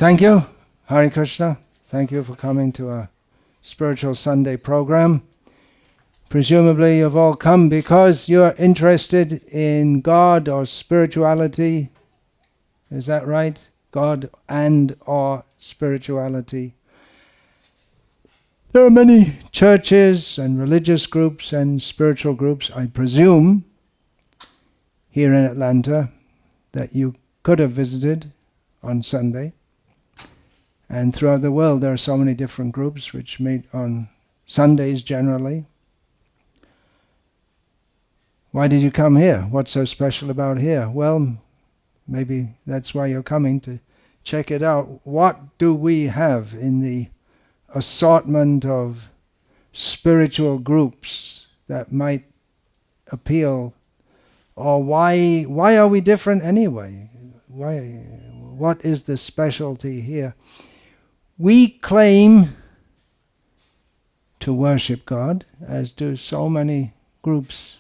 Thank you, Hare Krishna. Thank you for coming to our Spiritual Sunday program. Presumably you've all come because you're interested in God or spirituality. Is that right? God and or spirituality. There are many churches and religious groups and spiritual groups, I presume, here in Atlanta that you could have visited on Sunday. And throughout the world there are so many different groups which meet on Sundays generally. Why did you come here? What's so special about here? Well, maybe that's why you're coming, to check it out. What do we have in the assortment of spiritual groups that might appeal? Or why are we different anyway? What is the specialty here? We claim to worship God, as do so many groups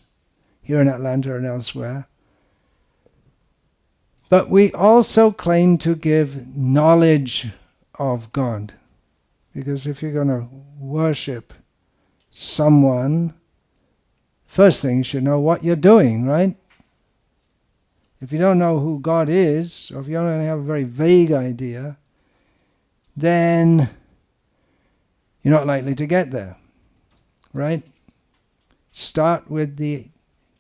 here in Atlanta and elsewhere. But we also claim to give knowledge of God. Because if you're going to worship someone, first thing you should know what you're doing, right? If you don't know who God is, or if you only have a very vague idea, then you're not likely to get there, right? Start with the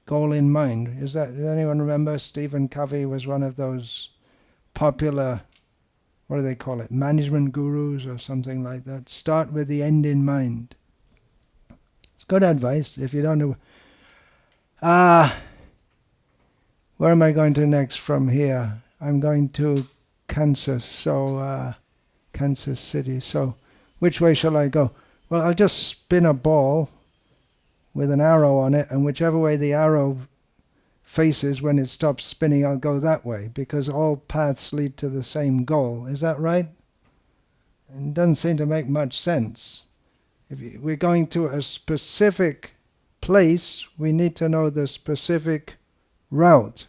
goal in mind. Does anyone remember Stephen Covey was one of those popular, what do they call it, management gurus or something like that? Start with the end in mind. It's good advice if you don't know. Where am I going to next from here? I'm going to Kansas City. So which way shall I go? Well, I'll just spin a ball with an arrow on it, and whichever way the arrow faces when it stops spinning, I'll go that way, because all paths lead to the same goal. Is that right? It doesn't seem to make much sense. If we're going to a specific place, we need to know the specific route.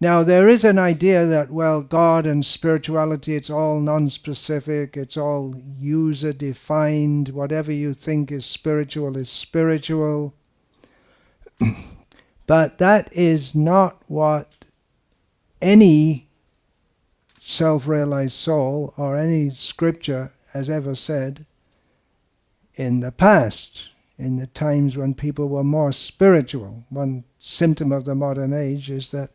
Now, there is an idea that, well, God and spirituality, it's all non-specific, it's all user-defined, whatever you think is spiritual is spiritual. But that is not what any self-realized soul or any scripture has ever said in the past, in the times when people were more spiritual. One symptom of the modern age is that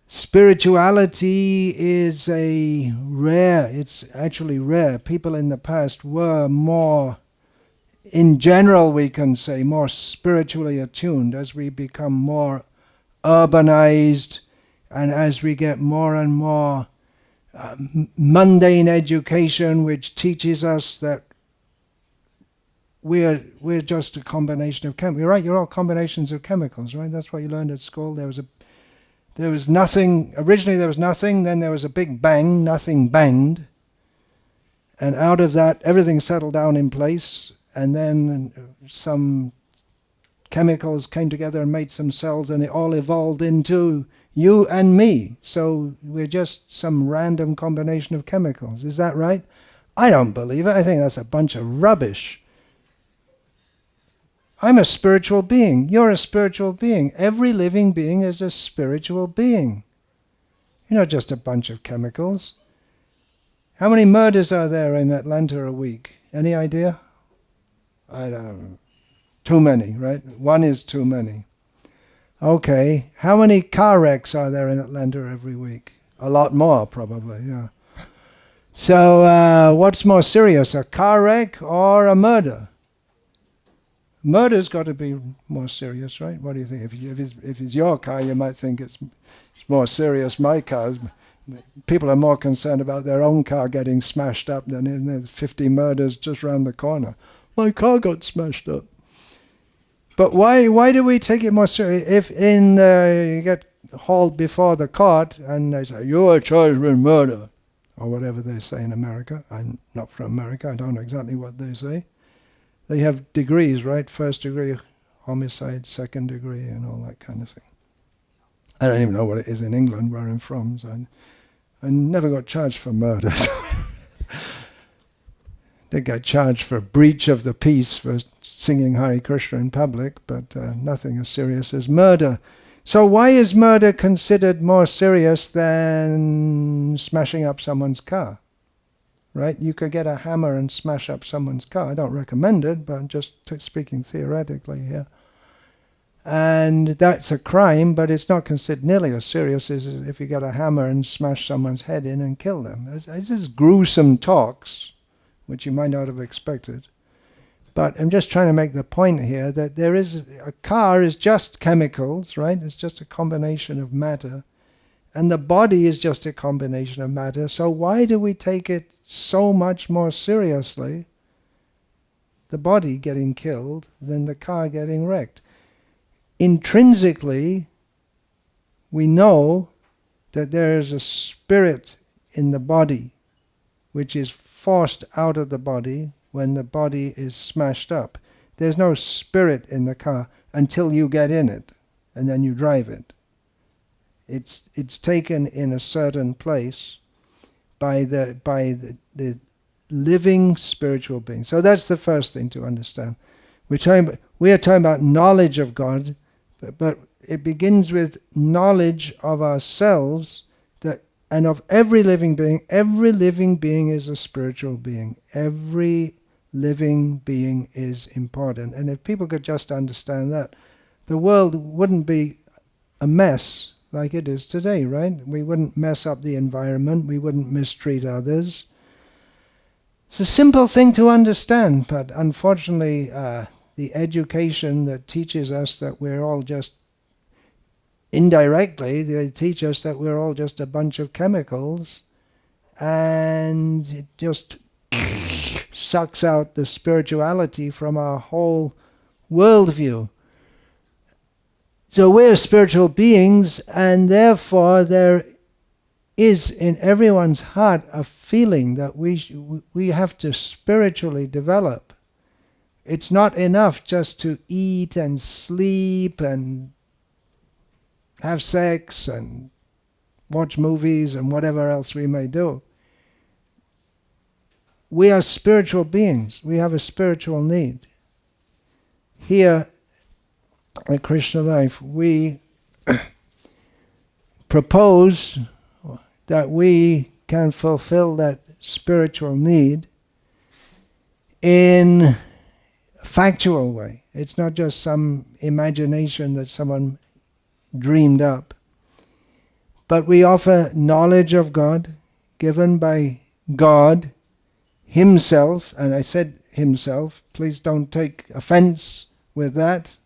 spirituality is it's actually rare. People in the past were more, in general we can say, more spiritually attuned. As we become more urbanized and as we get more and more mundane education which teaches us that we're just a combination of chemicals. You're right, you're all combinations of chemicals, right? That's what you learned at school. There was nothing, originally there was nothing, then there was a big bang, nothing banged. And out of that, everything settled down in place, and then some chemicals came together and made some cells, and it all evolved into you and me. So we're just some random combination of chemicals. Is that right? I don't believe it. I think that's a bunch of rubbish. I'm a spiritual being. You're a spiritual being. Every living being is a spiritual being. You're not just a bunch of chemicals. How many murders are there in Atlanta a week? Any idea? I don't know. Too many, right? One is too many. Okay. How many car wrecks are there in Atlanta every week? A lot more, probably, yeah. So what's more serious, a car wreck or a murder? Murder's got to be more serious, right? What do you think? If it's your car, you might think it's more serious. My car's, people are more concerned about their own car getting smashed up than in the 50 murders just round the corner. My car got smashed up. But why do we take it more seriously? If you get hauled before the court and they say, you're charged with murder, or whatever they say in America. I'm not from America, I don't know exactly what they say. They have degrees, right? First degree homicide, second degree, and all that kind of thing. I don't even know what it is in England, where I'm from. So I never got charged for murder. They got charged for breach of the peace for singing Hare Krishna in public, but nothing as serious as murder. So why is murder considered more serious than smashing up someone's car? Right? You could get a hammer and smash up someone's car. I don't recommend it, but I'm just speaking theoretically here. And that's a crime, but it's not considered nearly as serious as if you get a hammer and smash someone's head in and kill them. It's just gruesome talks, which you might not have expected. But I'm just trying to make the point here that a car is just chemicals, right? It's just a combination of matter. And the body is just a combination of matter. So why do we take it so much more seriously, the body getting killed, than the car getting wrecked? Intrinsically, we know that there is a spirit in the body which is forced out of the body when the body is smashed up. There's no spirit in the car until you get in it and then you drive it. It's taken in a certain place by the living spiritual being. So that's the first thing to understand. We are talking about knowledge of God, but it begins with knowledge of ourselves and of every living being. Every living being is a spiritual being. Every living being is important. And if people could just understand that, the world wouldn't be a mess like it is today, right? We wouldn't mess up the environment. We wouldn't mistreat others. It's a simple thing to understand, but unfortunately, the education that teaches us that we're all just, indirectly, they teach us that we're all just a bunch of chemicals, and it just sucks out the spirituality from our whole worldview. So we're spiritual beings, and therefore there is in everyone's heart a feeling that we have to spiritually develop. It's not enough just to eat and sleep and have sex and watch movies and whatever else we may do. We are spiritual beings. We have a spiritual need. Here at Krishna Life, we propose that we can fulfill that spiritual need in a factual way. It's not just some imagination that someone dreamed up. But we offer knowledge of God given by God Himself, and I said Himself, please don't take offense with that.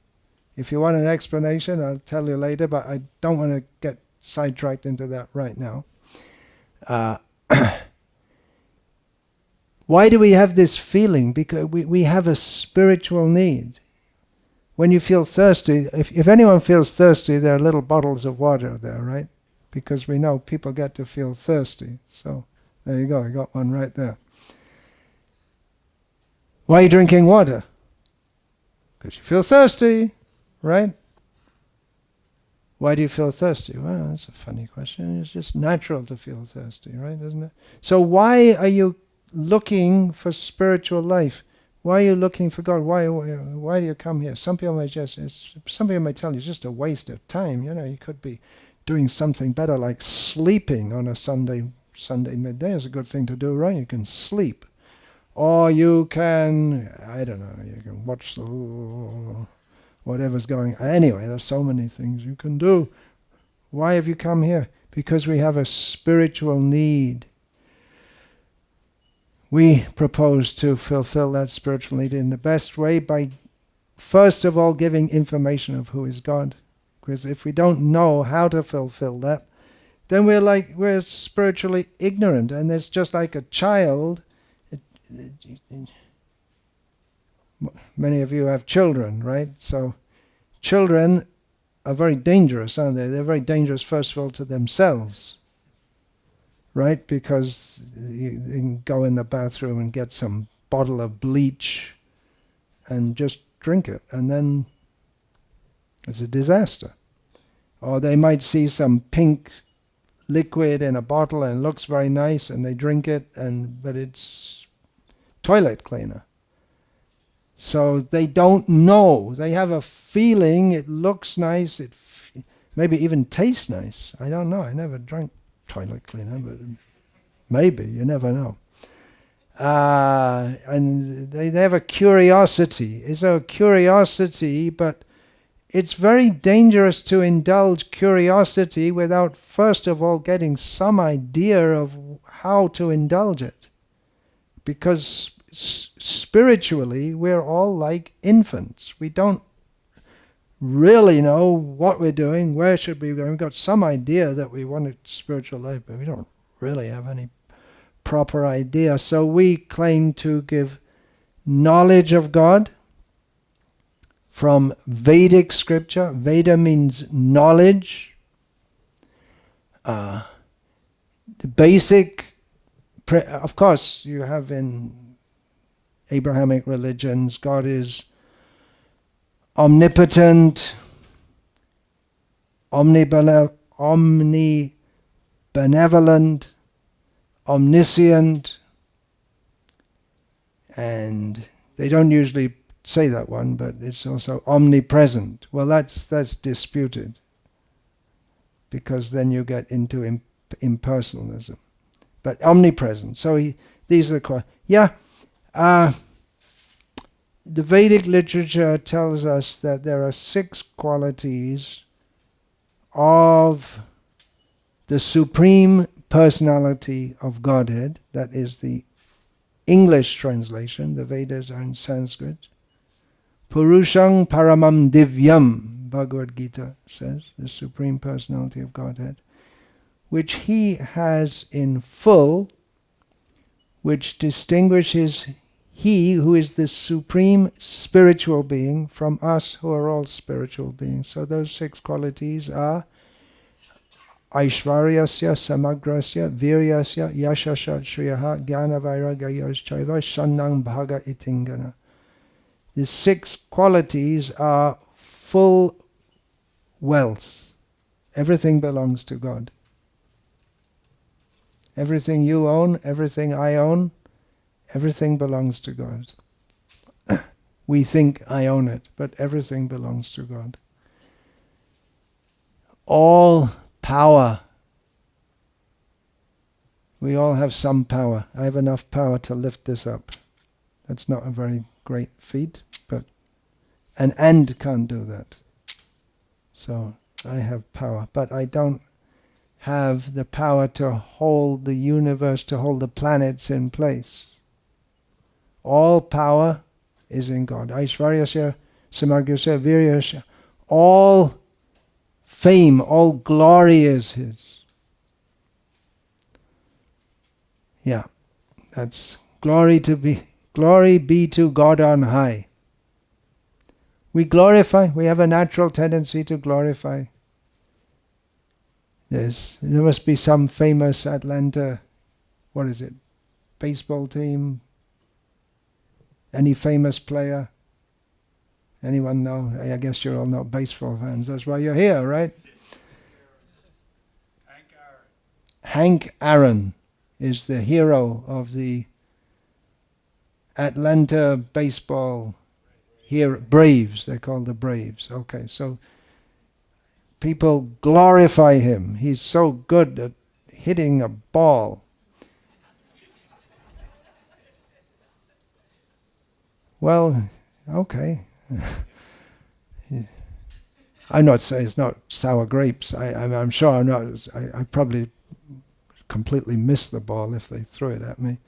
If you want an explanation, I'll tell you later, but I don't want to get sidetracked into that right now. Why do we have this feeling? Because we have a spiritual need. When you feel thirsty, if anyone feels thirsty, there are little bottles of water there, right? Because we know people get to feel thirsty. So there you go, I got one right there. Why are you drinking water? Because you feel thirsty, right? Why do you feel thirsty? Well, that's a funny question. It's just natural to feel thirsty, right? Isn't it? So why are you looking for spiritual life? Why are you looking for God? Why do you come here? Some people may tell you it's just a waste of time. You know, you could be doing something better, like sleeping on a Sunday midday is a good thing to do, right? You can sleep. Or you can, I don't know, you can watch whatever's going on. Anyway, there's so many things you can do. Why have you come here? Because we have a spiritual need. We propose to fulfill that spiritual need in the best way by, first of all, giving information of who is God. Because if we don't know how to fulfill that, then we're spiritually ignorant. And it's just like a child. Many of you have children, right? So children are very dangerous, aren't they? They're very dangerous, first of all, to themselves, right? Because you can go in the bathroom and get some bottle of bleach and just drink it, and then it's a disaster. Or they might see some pink liquid in a bottle and it looks very nice and they drink it, but it's toilet cleaner. So they don't know. They have a feeling it looks nice, maybe even tastes nice. I don't know. I never drank toilet cleaner, but maybe. You never know. And they have a curiosity. It's a curiosity, but it's very dangerous to indulge curiosity without first of all getting some idea of how to indulge it. Because spiritually, we're all like infants. We don't really know what we're doing, where should we be going. We've got some idea that we want a spiritual life, but we don't really have any proper idea. So we claim to give knowledge of God from Vedic scripture. Veda means knowledge. The basic, of course, you have in Abrahamic religions, God is omnipotent, omnibenevolent, omniscient, and they don't usually say that one, but it's also omnipresent. Well, that's disputed, because then you get into impersonalism. But omnipresent. So these are the the Vedic literature tells us that there are 6 qualities of the Supreme Personality of Godhead. That is the English translation. The Vedas are in Sanskrit. Purushang Paramam Divyam, Bhagavad Gita says, the Supreme Personality of Godhead, which he has in full, which distinguishes he who is the supreme spiritual being from us who are all spiritual beings. So those 6 qualities are Aishvaryasya, Samagrasya, Viryasya, Yashasya, Shriyaha, Jnana Vairagyayoschaiva, Shannang Bhaga Itingana. The 6 qualities are full wealth. Everything belongs to God. Everything you own, everything I own, everything belongs to God. We think I own it, but everything belongs to God. All power. We all have some power. I have enough power to lift this up. That's not a very great feat, but an ant can't do that. So I have power, but I don't have the power to hold the universe, to hold the planets in place. All power is in God. Aishvaryasya, Samagrasya, Viryasya. All fame, all glory is His. Yeah, that's glory be to God on high. We glorify, we have a natural tendency to glorify. Yes, there must be some famous Atlanta, baseball team. Any famous player? Anyone know? I guess you're all not baseball fans. That's why you're here, right? Hank Aaron is the hero of the Atlanta baseball Braves. They're called the Braves. Okay, so people glorify him. He's so good at hitting a ball. Well, okay. I'm not saying it's not sour grapes. I'm sure I'm not. I probably completely missed the ball if they threw it at me.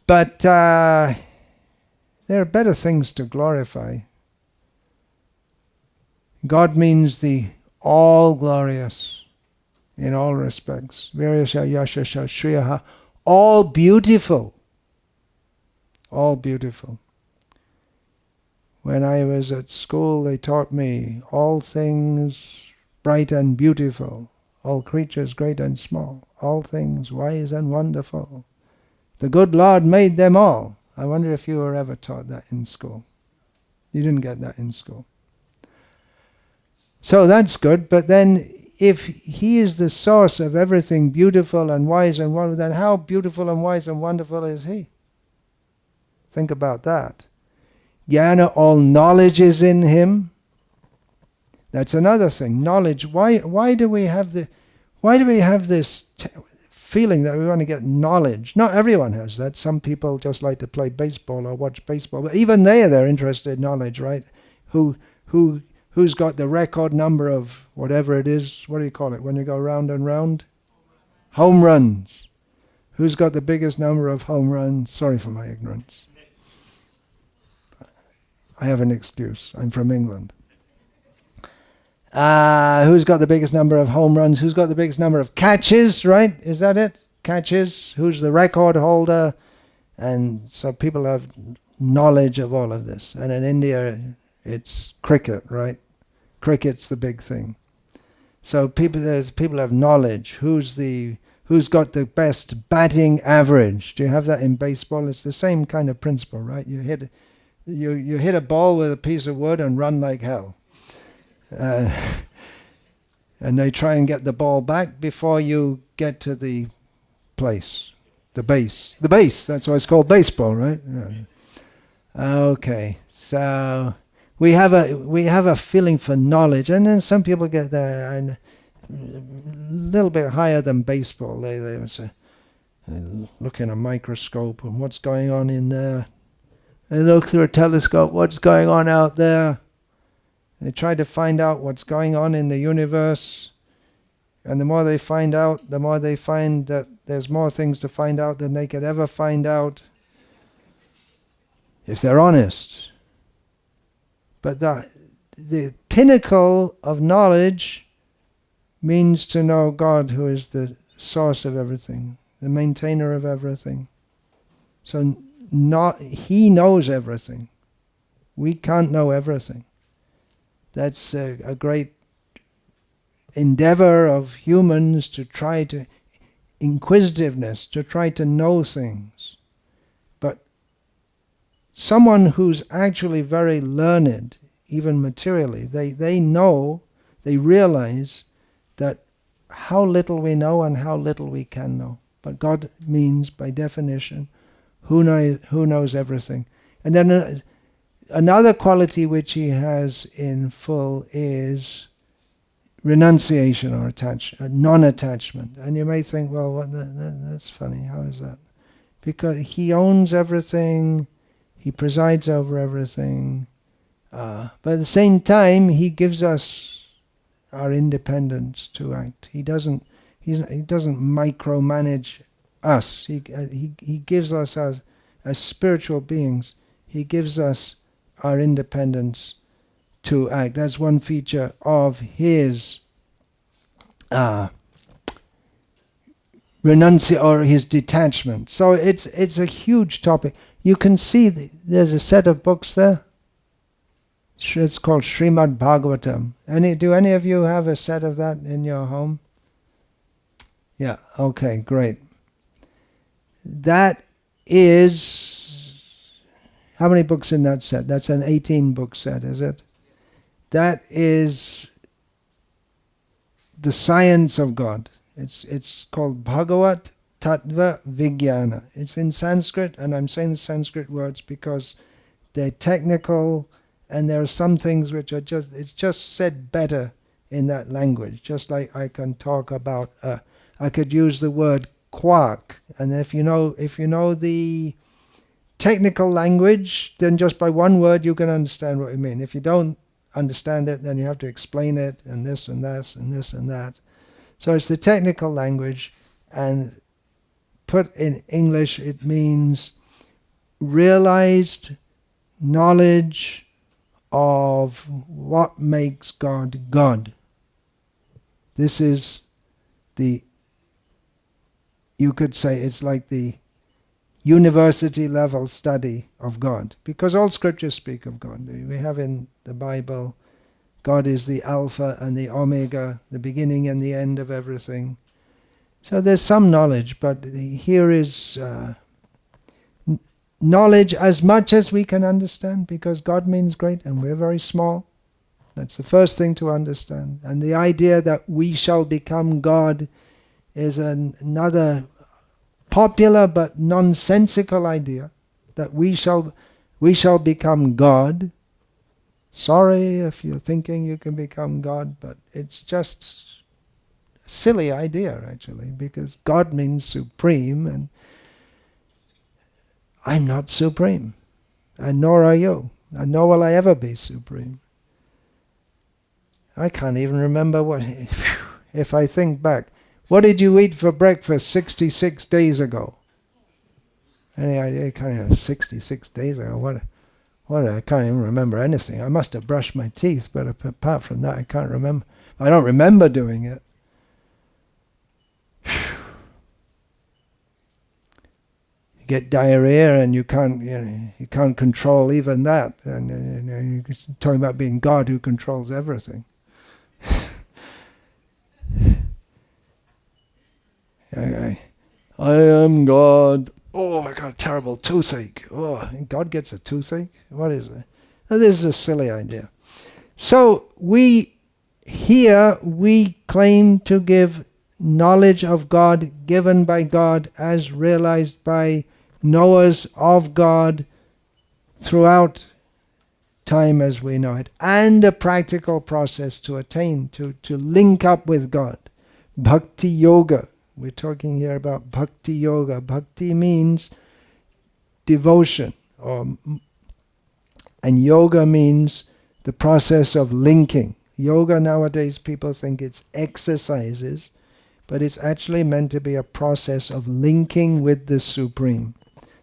But there are better things to glorify. God means the all glorious in all respects. Viryasya, Yashasya, Shriyaha. All beautiful. All beautiful. When I was at school, they taught me all things bright and beautiful, all creatures great and small, all things wise and wonderful. The good Lord made them all. I wonder if you were ever taught that in school. You didn't get that in school. So that's good, but then if he is the source of everything beautiful and wise and wonderful, then how beautiful and wise and wonderful is he? Think about that. Jnana, all knowledge is in him. That's another thing. Knowledge. Why do we have this feeling that we want to get knowledge? Not everyone has that. Some people just like to play baseball or watch baseball. But even they're interested in knowledge, right? Who's got the record number of whatever it is? What do you call it when you go round and round? Home runs. Who's got the biggest number of home runs? Sorry for my ignorance. I have an excuse. I'm from England. Who's got the biggest number of home runs? Who's got the biggest number of catches, right? Is that it? Catches? Who's the record holder? And so people have knowledge of all of this. And in India, it's cricket, right? Cricket's the big thing. So people have knowledge. Who's got the best batting average? Do you have that in baseball? It's the same kind of principle, right? You hit a ball with a piece of wood and run like hell. And they try and get the ball back before you get to the place, the base. The base, that's why it's called baseball, right? Yeah. Okay, so we have a feeling for knowledge, and then some people get there and a little bit higher than baseball. They would say, look in a microscope and what's going on in there. They look through a telescope, what's going on out there. They try to find out what's going on in the universe, and the more they find out, the more they find that there's more things to find out than they could ever find out if they're honest. But the pinnacle of knowledge means to know God, who is the source of everything, the maintainer of everything. So he knows everything. We can't know everything. That's a great endeavor of humans to try to, inquisitiveness, to try to know things. But someone who's actually very learned, even materially, they know, they realize that how little we know and how little we can know. But God means, by definition, who knows everything. And then another quality which he has in full is renunciation or non-attachment. And you may think, well, that's funny. How is that? Because he owns everything, he presides over everything, but at the same time, he gives us our independence to act. He doesn't micromanage us. He gives us as spiritual beings. He gives us our independence to act. That's one feature of his renunciation or his detachment. So it's a huge topic. You can see there's a set of books there. It's called Srimad Bhagavatam. Do any of you have a set of that in your home? Yeah. Okay. Great. That is, how many books in that set? That's an 18-book set, is it? That is the science of God. It's called Bhagavat Tattva Vijnana. It's in Sanskrit, and I'm saying the Sanskrit words because they're technical, and there are some things which are it's just said better in that language. Just like I can talk about, I could use the word quark, and if you know the technical language, then just by one word you can understand what you mean. If you don't understand it, then you have to explain it, and this and this and this and that. So it's the technical language, and put in English it means realized knowledge of what makes God God. This is you could say it's like the university level study of God, because all scriptures speak of God. We have in the Bible, God is the Alpha and the Omega, the beginning and the end of everything. So there's some knowledge, but here is knowledge as much as we can understand, because God means great and we're very small. That's the first thing to understand. And the idea that we shall become God is another popular but nonsensical idea, that we shall become God. Sorry if you're thinking you can become God, but it's just a silly idea actually, because God means supreme, and I'm not supreme, and nor are you, and nor will I ever be supreme. I can't even remember what, if I think back, what did you eat for breakfast 66 days ago? Any idea? Kind of 66 days ago. What? I can't even remember anything. I must have brushed my teeth, but apart from that, I can't remember. I don't remember doing it. You get diarrhea and you can't control even that. And you're talking about being God who controls everything. I am God. Oh, I got a terrible toothache. Oh, God gets a toothache? What is it? Now, this is a silly idea. So we claim to give knowledge of God given by God as realized by knowers of God throughout time as we know it, and a practical process to attain, to link up with God. Bhakti Yoga. We're talking here about Bhakti Yoga. Bhakti means devotion, and yoga means the process of linking. Yoga nowadays, people think it's exercises, but it's actually meant to be a process of linking with the Supreme.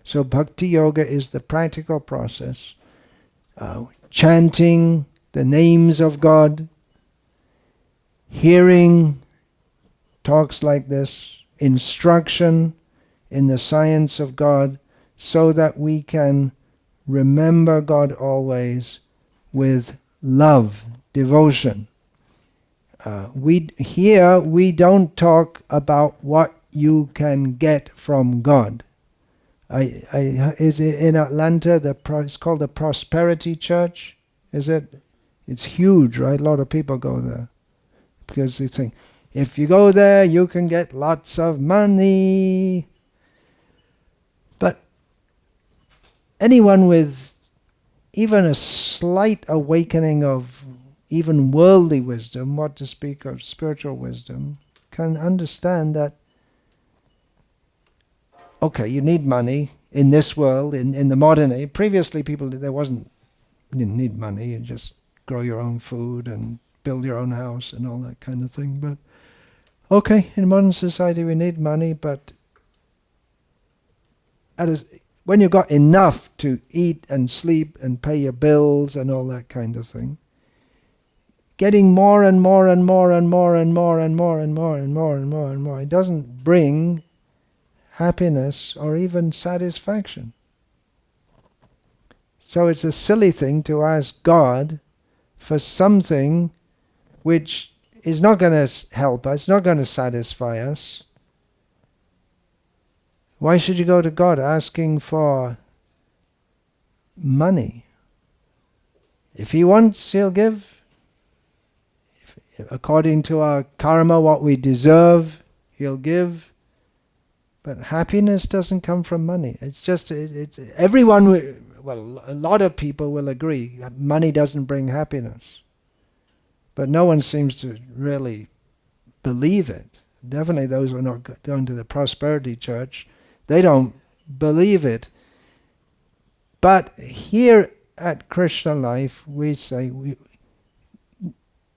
So Bhakti Yoga is the practical process. Chanting the names of God, hearing talks like this, instruction in the science of God, so that we can remember God always with love, devotion. We don't talk about what you can get from God. Is it in Atlanta? It's called the Prosperity Church. Is it? It's huge, right? A lot of people go there because they think, if you go there, you can get lots of money. But anyone with even a slight awakening of even worldly wisdom, what to speak of spiritual wisdom, can understand that, okay, you need money in this world, in the modern age. Previously, you didn't need money. You just grow your own food and build your own house and all that kind of thing. But okay, in modern society we need money, but when you've got enough to eat and sleep and pay your bills and all that kind of thing, getting more and more and more and more and more and more and more and more and more and more, it doesn't bring happiness or even satisfaction. So it's a silly thing to ask God for something which is not going to help us, not going to satisfy us. Why should you go to God asking for money? If He wants, He'll give. According to our karma, what we deserve, He'll give. But happiness doesn't come from money. It's just, everyone, well, a lot of people will agree, money doesn't bring happiness. But no one seems to really believe it. Definitely those who are not going to the Prosperity Church, they don't believe it. But here at Krishna Life, we say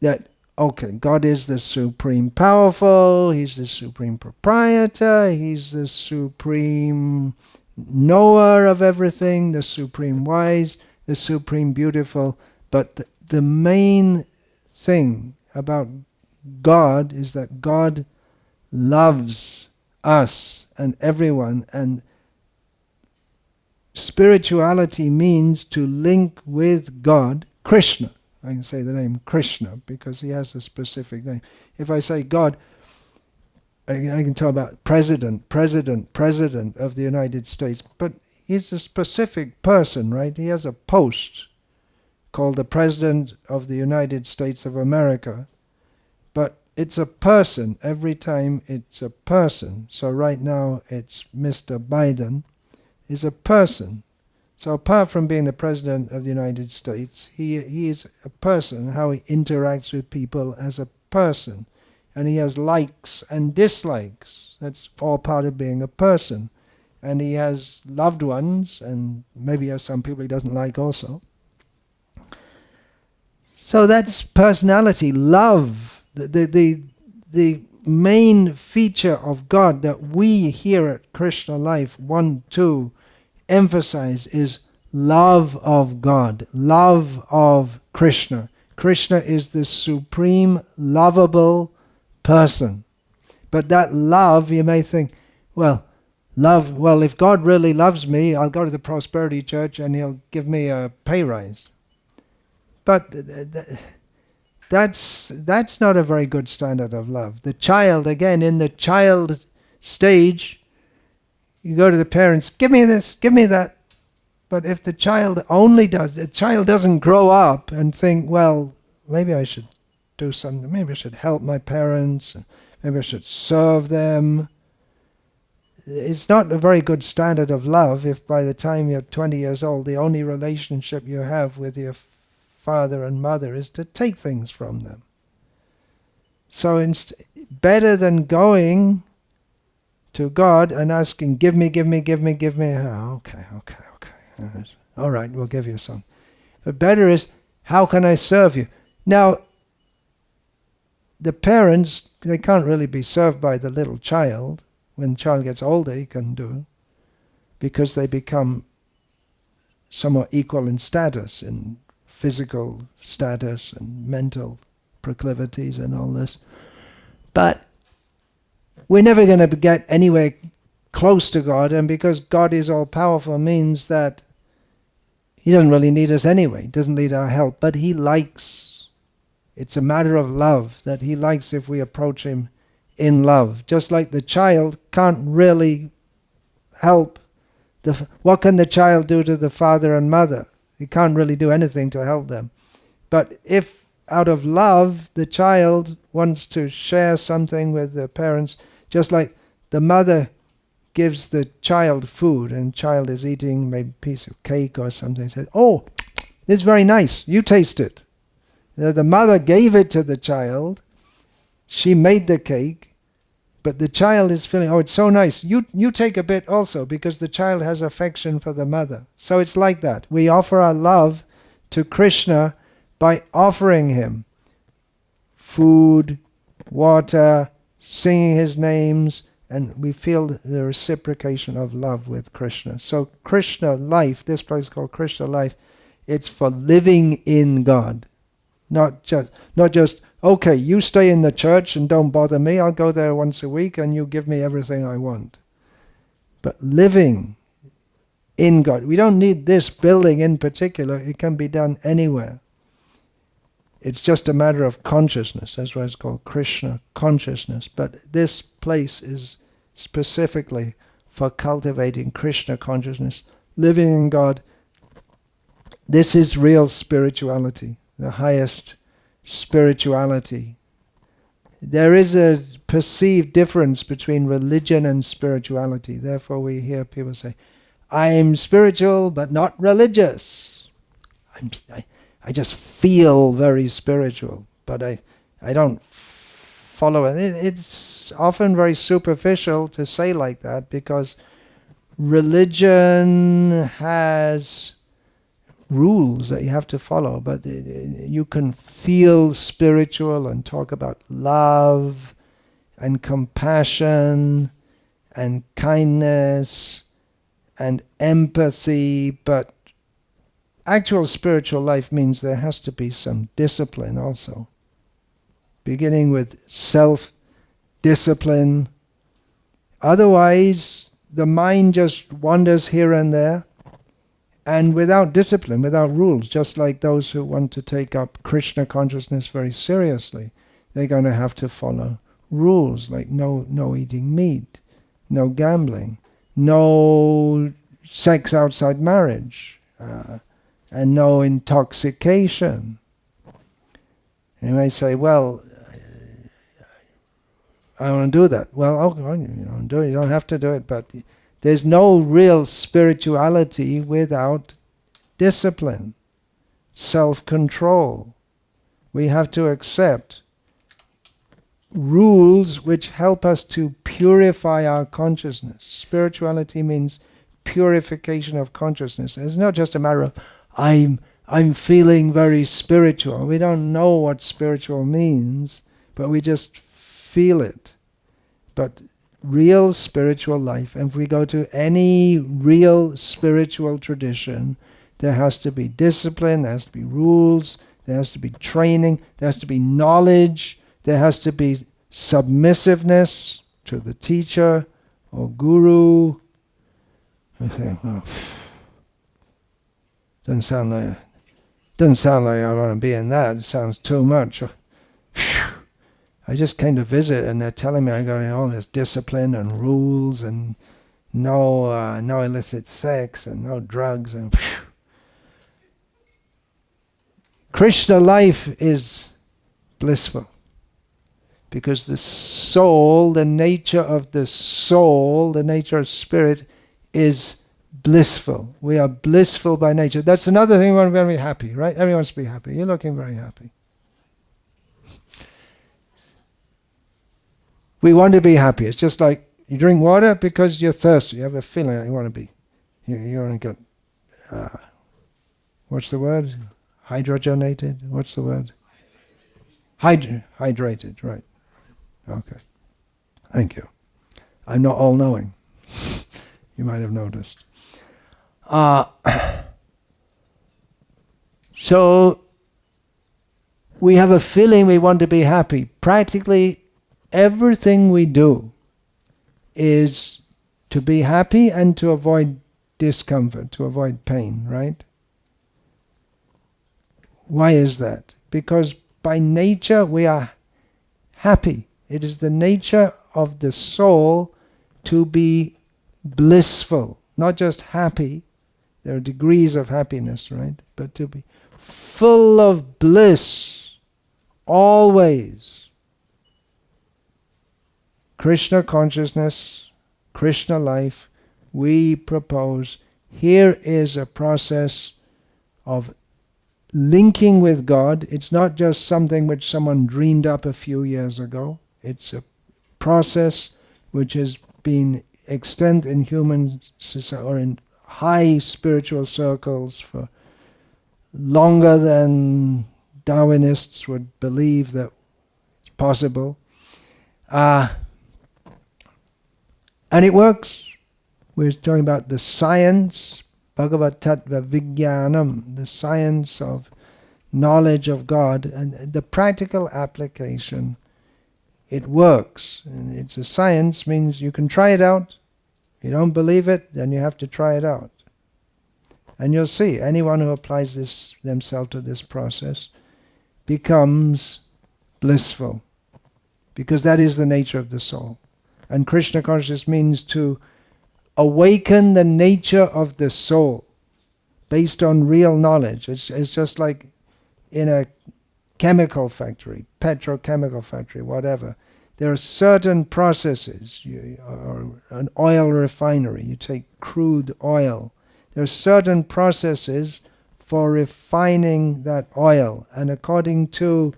that, okay, God is the supreme powerful, He's the supreme proprietor, He's the supreme knower of everything, the supreme wise, the supreme beautiful. But the main thing about God is that God loves us and everyone, and spirituality means to link with God, Krishna. I can say the name Krishna because He has a specific name. If I say God, I can talk about President of the United States, but He's a specific person, right? He has a post. called the President of the United States of America, but it's a person. Every time it's a person. So right now it's Mr. Biden is a person. So apart from being the President of the United States, he is a person, how he interacts with people as a person. And he has likes and dislikes. That's all part of being a person. And he has loved ones, and maybe he has some people he doesn't like also. So that's personality, love. The main feature of God that we here at Krishna Life want to emphasize is love of God, love of Krishna. Krishna is the supreme lovable person. But that love, you may think, well, if God really loves me, I'll go to the Prosperity Church and he'll give me a pay rise. But that's not a very good standard of love. The child, again, in the child stage, you go to the parents, give me this, give me that. But if the child doesn't grow up and think, well, maybe I should do something, maybe I should help my parents, maybe I should serve them. It's not a very good standard of love if by the time you're 20 years old, the only relationship you have with your father and mother is to take things from them. So better than going to God and asking, give me. Oh, okay. All right, we'll give you some. But better is, how can I serve you? Now, the parents, they can't really be served by the little child. When the child gets older, he can do, because they become somewhat equal in status, in physical status and mental proclivities and all this. But we're never going to get anywhere close to God, and because God is all-powerful means that he doesn't really need us anyway. He doesn't need our help, but he likes. It's a matter of love, that he likes if we approach him in love. Just like the child can't really help. What can the child do to the father and mother? He can't really do anything to help them. But if out of love the child wants to share something with the parents, just like the mother gives the child food and the child is eating maybe a piece of cake or something, says, oh, it's very nice, you taste it. The mother gave it to the child, she made the cake, but the child is feeling, oh, it's so nice, you take a bit also, because the child has affection for the mother. So it's like that. We offer our love to Krishna by offering him food, water, singing his names, and we feel the reciprocation of love with Krishna. So Krishna life, this place called Krishna life, it's for living in God. Not just, okay, you stay in the church and don't bother me, I'll go there once a week and you give me everything I want. But living in God. We don't need this building in particular, it can be done anywhere. It's just a matter of consciousness. That's why it's called Krishna consciousness. But this place is specifically for cultivating Krishna consciousness, living in God. This is real spirituality, the highest spirituality. There is a perceived difference between religion and spirituality. Therefore we hear people say, I'm spiritual but not religious. I just feel very spiritual, but I don't follow it. It's often very superficial to say like that, because religion has rules that you have to follow, but you can feel spiritual and talk about love and compassion and kindness and empathy, but actual spiritual life means there has to be some discipline also, beginning with self-discipline. Otherwise, the mind just wanders here and there, and without discipline, without rules, just like those who want to take up Krishna consciousness very seriously, they're going to have to follow rules like no eating meat, no gambling, no sex outside marriage, and no intoxication. You may say, well, I want to do that. Well, okay, you don't have to do it, but there's no real spirituality without discipline, self-control. We have to accept rules which help us to purify our consciousness. Spirituality means purification of consciousness. It's not just a matter of I'm feeling very spiritual. We don't know what spiritual means, but we just feel it. But real spiritual life, and if we go to any real spiritual tradition, there has to be discipline, there has to be rules, there has to be training, there has to be knowledge, there has to be submissiveness to the teacher or guru. I think, well, doesn't sound like I want to be in that. It sounds too much. I just came to visit, and they're telling me I got all this discipline and rules, and no illicit sex and no drugs, and Krishna life is blissful. Because the soul, the nature of the soul, the nature of spirit is blissful. We are blissful by nature. That's another thing, we want to be happy, right? Everyone wants to be happy. You're looking very happy. We want to be happy. It's just like you drink water because you're thirsty. You have a feeling that you want to be. You want to get, what's the word? Hydrogenated? What's the word? Hydrated, right. Okay. Thank you. I'm not all-knowing. You might have noticed. So we have a feeling we want to be happy. Practically everything we do is to be happy and to avoid discomfort, to avoid pain, right? Why is that? Because by nature we are happy. It is the nature of the soul to be blissful, not just happy. There are degrees of happiness, right? But to be full of bliss, always. Krishna consciousness, Krishna life, we propose, here is a process of linking with God. It's not just something which someone dreamed up a few years ago. It's a process which has been extant in human society or in high spiritual circles for longer than Darwinists would believe that it's possible. And it works. We're talking about the science, Bhagavad Tattva Vijnanam, the science of knowledge of God, and the practical application. It works. And it's a science, means you can try it out. You don't believe it, then you have to try it out. And you'll see, anyone who applies themselves to this process becomes blissful. Because that is the nature of the soul. And Krishna consciousness means to awaken the nature of the soul based on real knowledge. It's just like in a chemical factory, petrochemical factory, whatever. There are certain processes, or an oil refinery, you take crude oil. There are certain processes for refining that oil, and according to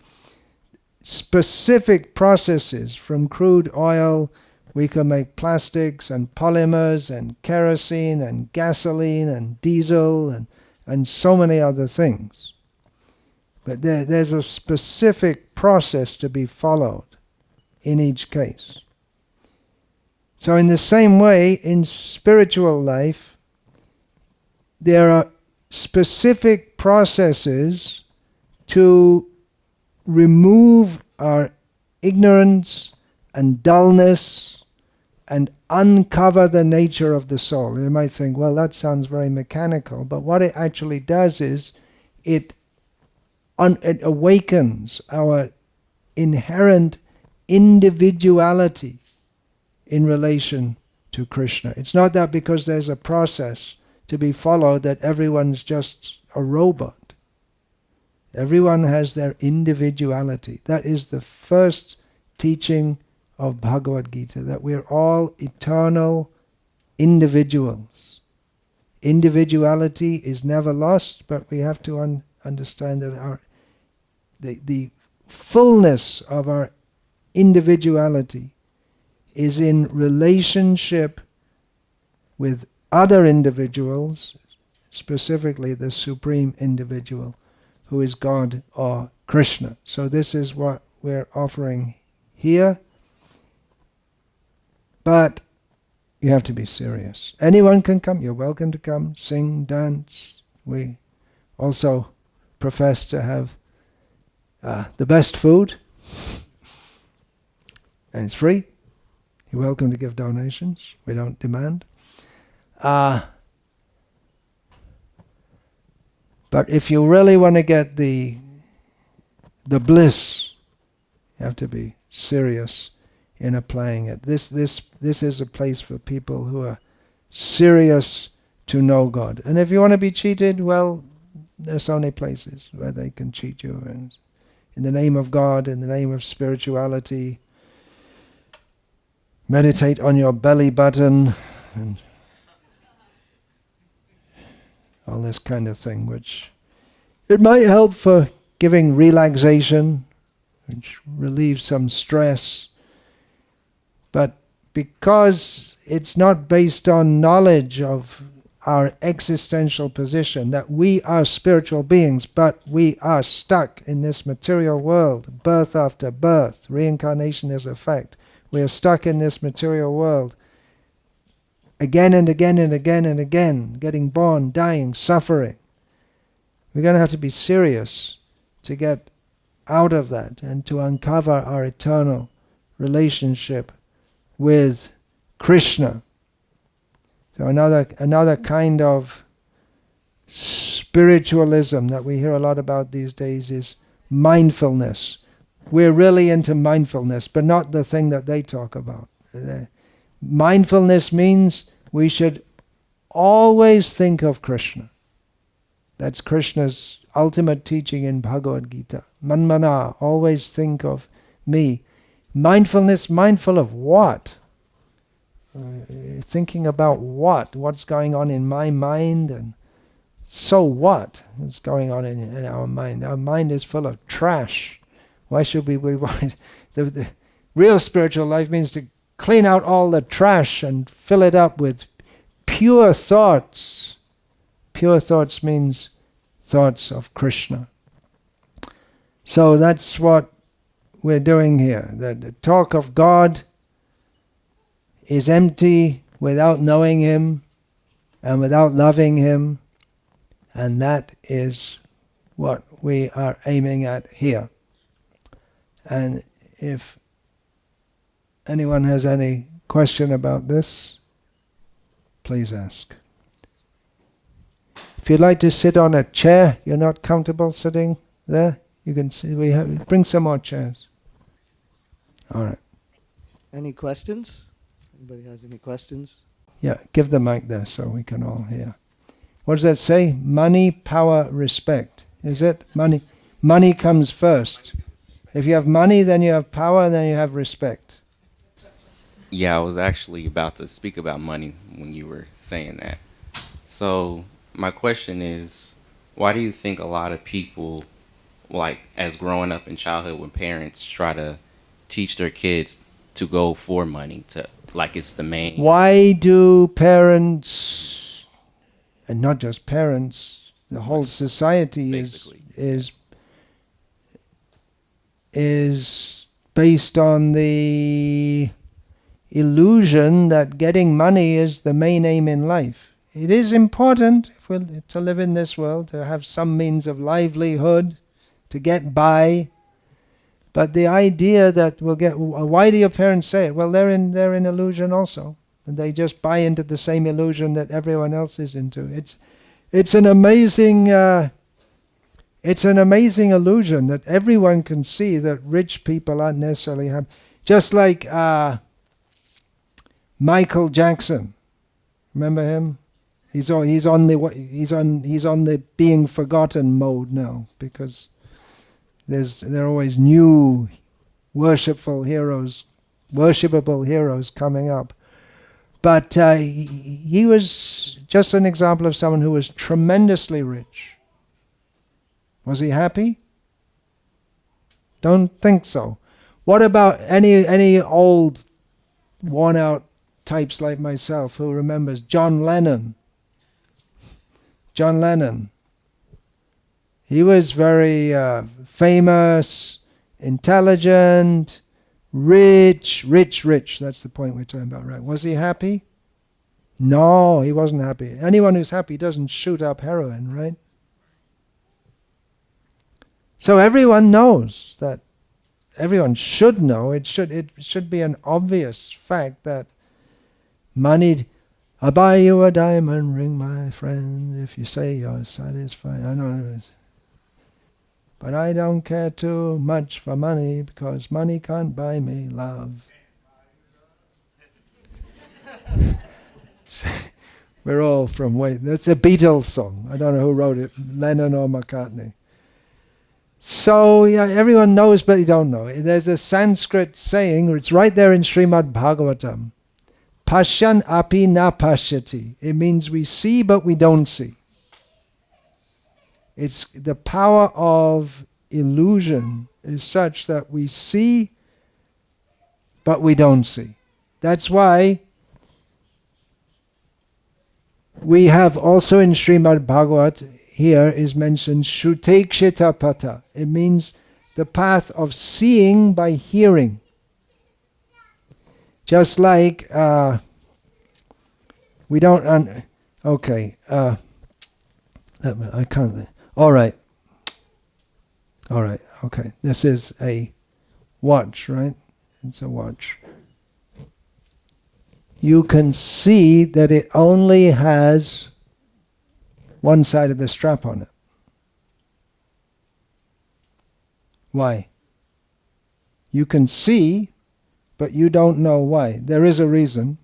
specific processes from crude oil, we can make plastics and polymers and kerosene and gasoline and diesel and so many other things. But there's a specific process to be followed in each case. So in the same way, in spiritual life, there are specific processes to remove our ignorance and dullness and uncover the nature of the soul. You might think, well, that sounds very mechanical, but what it actually does is it awakens our inherent individuality in relation to Krishna. It's not that because there's a process to be followed that everyone's just a robot. Everyone has their individuality. That is the first teaching of Bhagavad Gita, that we're all eternal individuals. Individuality is never lost, but we have to understand that the fullness of our individuality is in relationship with other individuals, specifically the Supreme Individual, who is God or Krishna. So this is what we're offering here. But you have to be serious. Anyone can come. You're welcome to come, sing, dance. We also profess to have the best food. And it's free. You're welcome to give donations. We don't demand. But if you really want to get the bliss, you have to be serious in applying it. This is a place for people who are serious to know God. And if you want to be cheated, well, there's so many places where they can cheat you. And in the name of God, in the name of spirituality, meditate on your belly button and all this kind of thing, which it might help for giving relaxation, which relieves some stress. But because it's not based on knowledge of our existential position, that we are spiritual beings, but we are stuck in this material world, birth after birth, reincarnation is a fact. We are stuck in this material world again and again and again and again, getting born, dying, suffering. We're going to have to be serious to get out of that and to uncover our eternal relationship with Krishna. So another kind of spiritualism that we hear a lot about these days is mindfulness. We're really into mindfulness, but not the thing that they talk about. Mindfulness means we should always think of Krishna. That's Krishna's ultimate teaching in Bhagavad Gita. Manmana, always think of me. Mindfulness, mindful of what? Thinking about what? What's going on in my mind, and so what is going on in our mind? Our mind is full of trash. Why should we want the real spiritual life means to clean out all the trash and fill it up with pure thoughts. Pure thoughts means thoughts of Krishna. So that's what we're doing here. The talk of God is empty without knowing Him and without loving Him, and that is what we are aiming at here. And if anyone has any question about this, please ask. If you'd like to sit on a chair, you're not comfortable sitting there, you can see bring some more chairs. All right. Any questions? Anybody has any questions? Yeah, give the mic there so we can all hear. What does that say? Money, power, respect. Is it? Money comes first. If you have money, then you have power, then you have respect. Yeah, I was actually about to speak about money when you were saying that. So my question is, why do you think a lot of people, like as growing up in childhood when parents try to teach their kids to go for money, to like it's the main... Why do parents, and not just parents, the whole society is based on the illusion that getting money is the main aim in life. It is important if we're to live in this world, to have some means of livelihood, to get by. But the idea that we'll get... Why do your parents say it? Well, they're in illusion also. And they just buy into the same illusion that everyone else is into. It's an amazing... It's an amazing illusion that everyone can see that rich people aren't necessarily happy. Just like Michael Jackson. Remember him? He's on the being forgotten mode now, because there are always new worshipable heroes coming up. But he was just an example of someone who was tremendously rich. Was he happy? Don't think so. What about any old, worn-out types like myself who remembers John Lennon? John Lennon. He was very famous, intelligent, rich. That's the point we're talking about, right? Was he happy? No, he wasn't happy. Anyone who's happy doesn't shoot up heroin, right? So everyone knows that. Everyone should know. It should be an obvious fact that money. I'll buy you a diamond ring, my friend, if you say you're satisfied. I know it is. But I don't care too much for money, because money can't buy me love. We're all from that's a Beatles song. I don't know who wrote it, Lennon or McCartney. So yeah, everyone knows, but you don't know. There's a Sanskrit saying, it's right there in Srimad Bhagavatam. Pashyan api na pashyati. It means we see but we don't see. It's the power of illusion is such that we see but we don't see. That's why we have also in Srimad Bhagavat, here is mentioned Shrutekshita Pata. It means the path of seeing by hearing. Just like we don't. Okay, I can't. All right. Okay. This is a watch, right? It's a watch. You can see that it only has one side of the strap on it. Why? You can see, but you don't know why. There is a reason.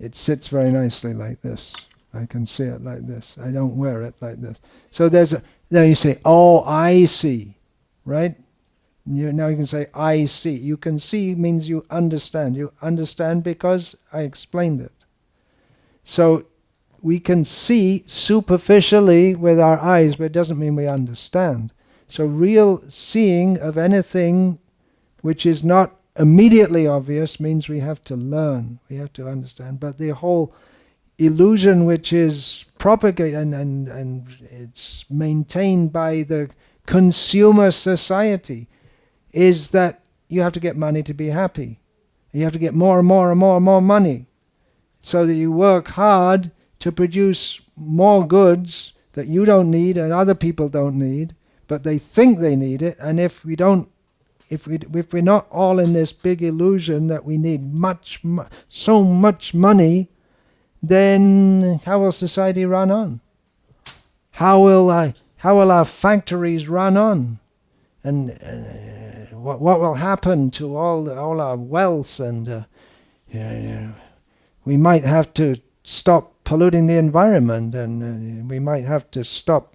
It sits very nicely like this. I can see it like this. I don't wear it like this. So then you say, oh, I see, right? Now you can say, I see. You can see means you understand. You understand because I explained it. So we can see superficially with our eyes, but it doesn't mean we understand. So real seeing of anything which is not immediately obvious means we have to learn, we have to understand. But the whole illusion which is propagated and it's maintained by the consumer society is that you have to get money to be happy. You have to get more and more and more and more money, so that you work hard to produce more goods that you don't need and other people don't need, but they think they need it. And if we're not all in this big illusion that we need so much money, then how will society run on? How will our factories run on? And what will happen to all our wealth? And we might have to stop polluting the environment, and we might have to stop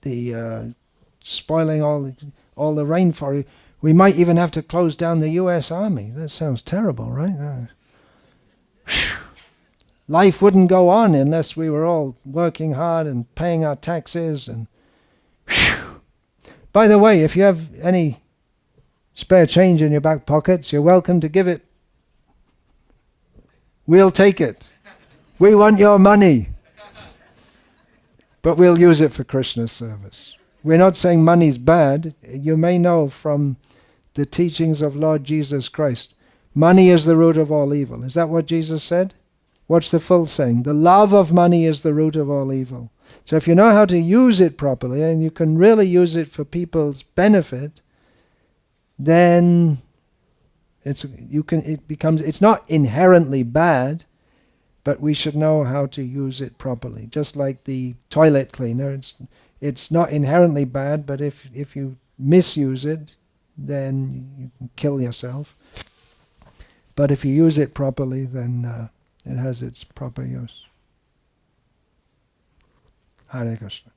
the spoiling all the rainforest. We might even have to close down the U.S. Army. That sounds terrible, right? Life wouldn't go on unless we were all working hard and paying our taxes. And by the way, if you have any spare change in your back pockets, you're welcome to give it. We'll take it. We want your money. But we'll use it for Krishna's service. We're not saying money's bad. You may know from the teachings of Lord Jesus Christ, money is the root of all evil. Is that what Jesus said? What's the full saying? The love of money is the root of all evil. So if you know how to use it properly, and you can really use it for people's benefit, then it's not inherently bad, but we should know how to use it properly. Just like the toilet cleaner, it's not inherently bad, but if you misuse it, then you can kill yourself. But if you use it properly, then it has its proper use. Hare Krishna.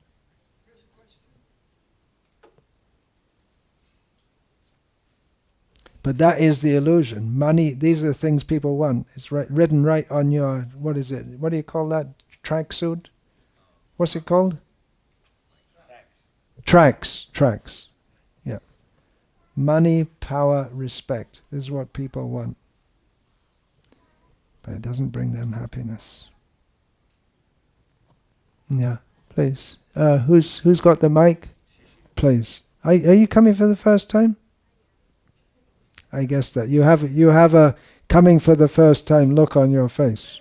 But that is the illusion. Money, these are the things people want. It's written right on your, what is it? What do you call that? Tracksuit? What's it called? Tracks. Yeah. Money, power, respect. This is what people want. But it doesn't bring them happiness. Yeah, please. Who's got the mic? Please. Are you coming for the first time? I guess that you have a coming for the first time look on your face.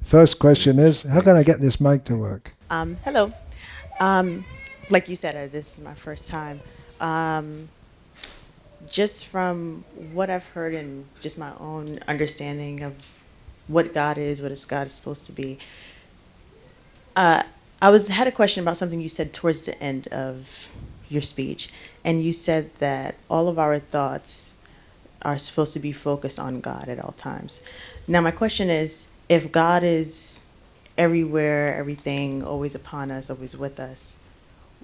First question is, how can I get this mic to work? Hello. Like you said, this is my first time. Just from what I've heard and just my own understanding of what God is supposed to be, had a question about something you said towards the end of your speech, and you said that all of our thoughts are supposed to be focused on God at all times. Now, my question is, if God is everywhere, everything, always upon us, always with us,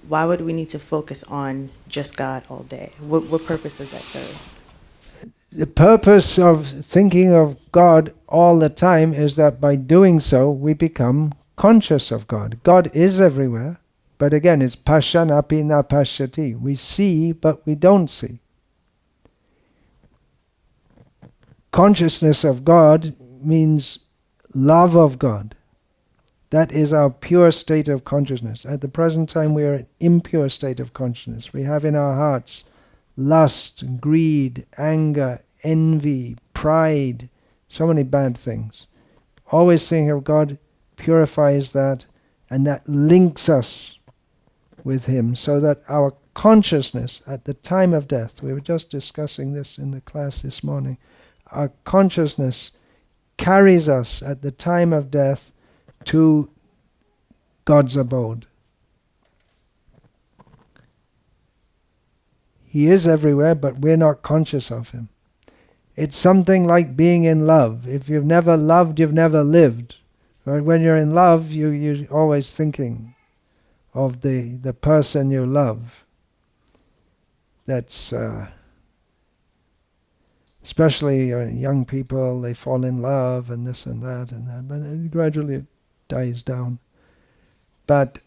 why would we need to focus on just God all day? What purpose does that serve? The purpose of thinking of God all the time is that by doing so, we become conscious of God. God is everywhere, but again, it's pashanapi na pashyati. We see, but we don't see. Consciousness of God means love of God. That is our pure state of consciousness. At the present time, we are an impure state of consciousness. We have in our hearts lust, greed, anger, envy, pride, so many bad things. Always thinking of God purifies that, and that links us with Him, so that our consciousness at the time of death, we were just discussing this in the class this morning, our consciousness carries us at the time of death to God's abode. He is everywhere, but we're not conscious of Him. It's something like being in love. If you've never loved, you've never lived. Right? When you're in love, you're always thinking of the person you love. That's especially young people, they fall in love and this and that, but gradually it dies down. But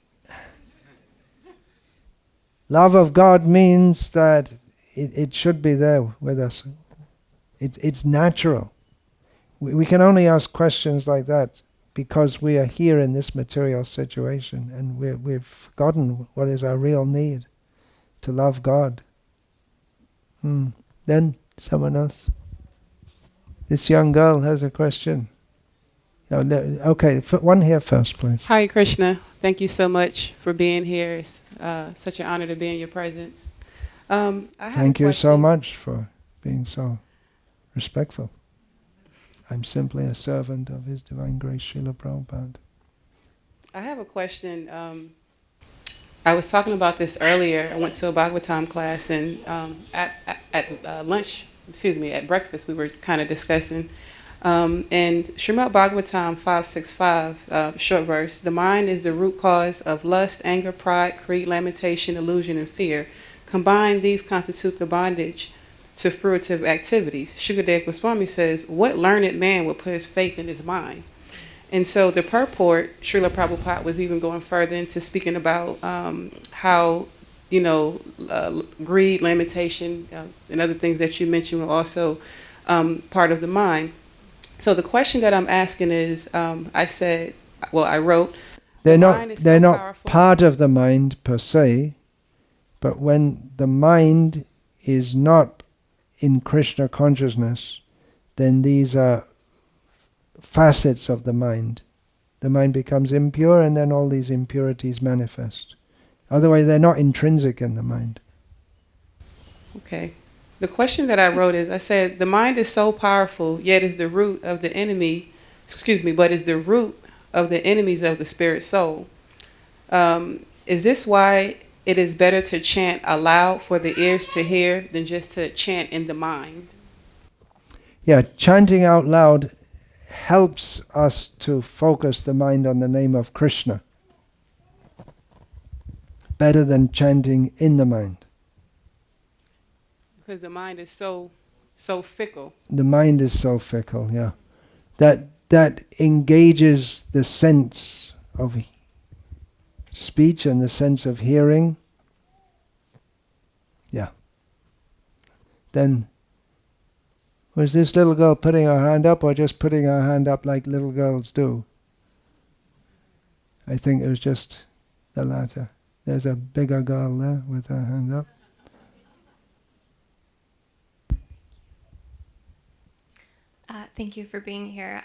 love of God means that it should be there with us. It's natural. We can only ask questions like that because we are here in this material situation, and we've forgotten what is our real need, to love God. Then someone else. This young girl has a question. Okay, one here first, please. Hare Krishna. Thank you so much for being here. It's such an honor to be in your presence. Thank you so much for being so respectful. I'm simply a servant of His Divine Grace, Srila Prabhupada. I have a question. I was talking about this earlier. I went to a Bhagavatam class, and at breakfast, we were kind of discussing. And Srimad Bhagavatam 565, short verse, the mind is the root cause of lust, anger, pride, greed, lamentation, illusion, and fear. Combined, these constitute the bondage to fruitive activities. Shukadev Goswami says, what learned man would put his faith in his mind? And so the purport, Srila Prabhupada was even going further into speaking about how, greed, lamentation, and other things that you mentioned were also part of the mind. So the question that I'm asking is, I wrote, they're not part of the mind per se, but when the mind is not in Krishna consciousness, then these are facets of the mind. The mind becomes impure, and then all these impurities manifest. Otherwise, they're not intrinsic in the mind. Okay. The question that I wrote is, I said, the mind is so powerful, yet is the root of the enemy, but is the root of the enemies of the spirit soul. Is this why it is better to chant aloud for the ears to hear than just to chant in the mind? Yeah, chanting out loud helps us to focus the mind on the name of Krishna better than chanting in the mind. Because the mind is so fickle. The mind is so fickle, yeah. That engages the sense of speech and the sense of hearing. Yeah. Then, was this little girl putting her hand up or just putting her hand up like little girls do? I think it was just the latter. There's a bigger girl there with her hand up. Thank you for being here.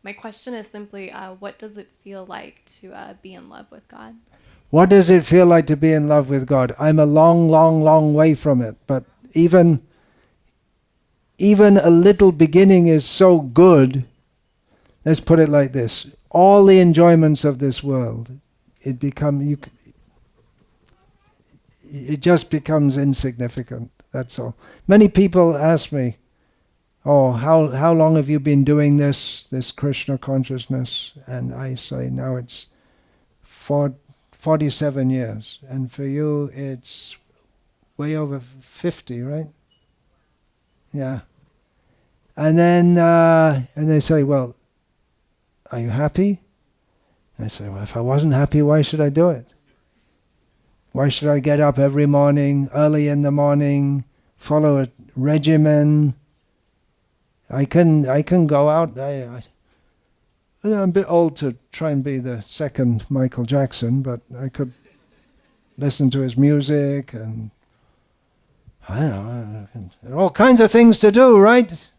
My question is simply, what does it feel like to be in love with God? What does it feel like to be in love with God? I'm a long, long, long way from it. But even a little beginning is so good. Let's put it like this. All the enjoyments of this world, it just becomes insignificant. That's all. Many people ask me, oh, how long have you been doing this Krishna consciousness? And I say, now it's 47 years. And for you, it's way over 50, right? Yeah. And then, and they say, well, are you happy? I say, well, if I wasn't happy, why should I do it? Why should I get up every morning, early in the morning, follow a regimen? I can go out. I'm a bit old to try and be the second Michael Jackson, but I could listen to his music and I don't know, all kinds of things to do, right?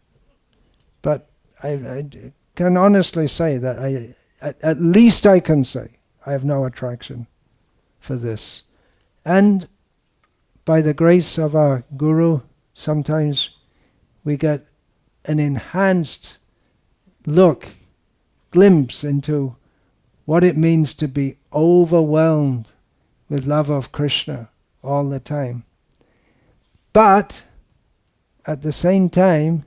But I can honestly say that at least I can say I have no attraction for this. And by the grace of our Guru, sometimes we get an enhanced glimpse into what it means to be overwhelmed with love of Krishna all the time. But at the same time,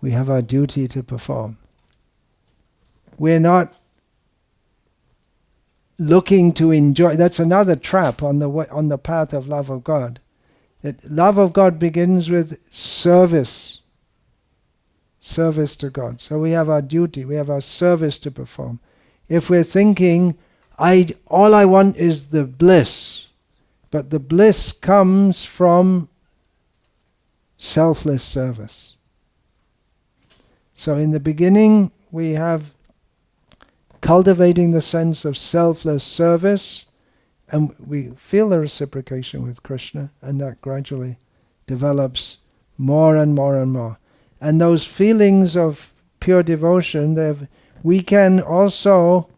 we have our duty to perform. We're not looking to enjoy. That's another trap on the path of love of God. That love of God begins with service to God. So we have our duty, we have our service to perform. If we're thinking, all I want is the bliss, but the bliss comes from selfless service. So in the beginning, we have cultivating the sense of selfless service, and we feel the reciprocation with Krishna, and that gradually develops more and more and more. And those feelings of pure devotion, we can also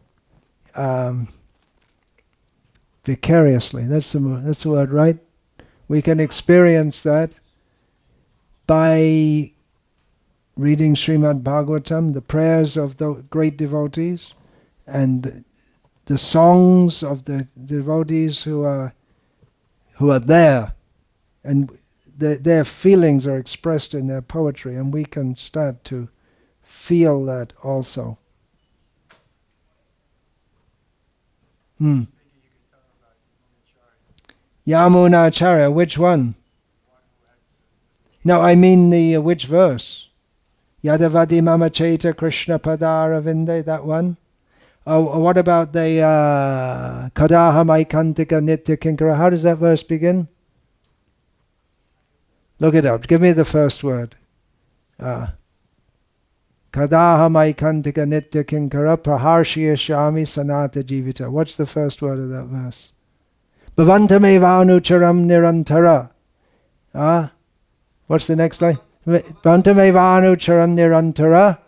vicariously, that's the word, right? We can experience that by reading Srimad Bhagavatam, the prayers of the great devotees, and the songs of the devotees who are there, and their feelings are expressed in their poetry, and we can start to feel that also. Yamunacharya, which one? No, I mean which verse? Yadavadi mama cheta Krishna padara vinde, that one? What about the Kadaha Maikantika Nitya Kinkara? How does that verse begin? Look it up. Give me the first word. Kadaha Maikantika Nitya Kinkara Praharshya Shami Sanata Jivita. What's the first word of that verse? Bhavantamevanu Charam Nirantara. What's the next line? Bhavantamevanu Charam Nirantara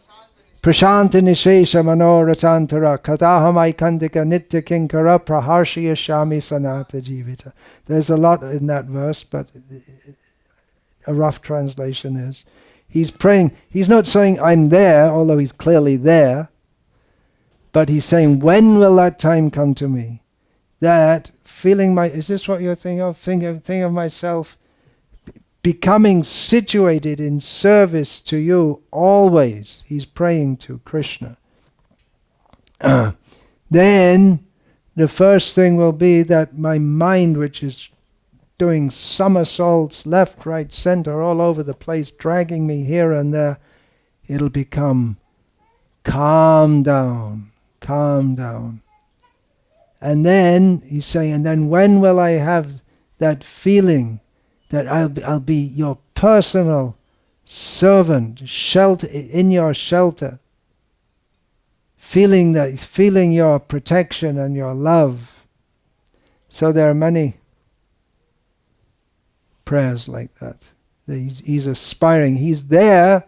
Prashanta Nishesha Manoratantara Kadaha Maikantika Nitya Kinkara Praharshya Shami Sanata Jivita. There's a lot in that verse, but a rough translation is, he's praying, he's not saying I'm there, although he's clearly there, but he's saying, when will that time come to me? That feeling is this what you're thinking of? Think of myself becoming situated in service to you always. He's praying to Krishna. Then the first thing will be that my mind, which is doing somersaults left, right, center, all over the place, dragging me here and there, it'll become calm down, calm down. And then, he's saying, and then when will I have that feeling that I'll be your personal servant, shelter in your shelter, feeling your protection and your love. So there are many prayers like that. He's aspiring. He's there,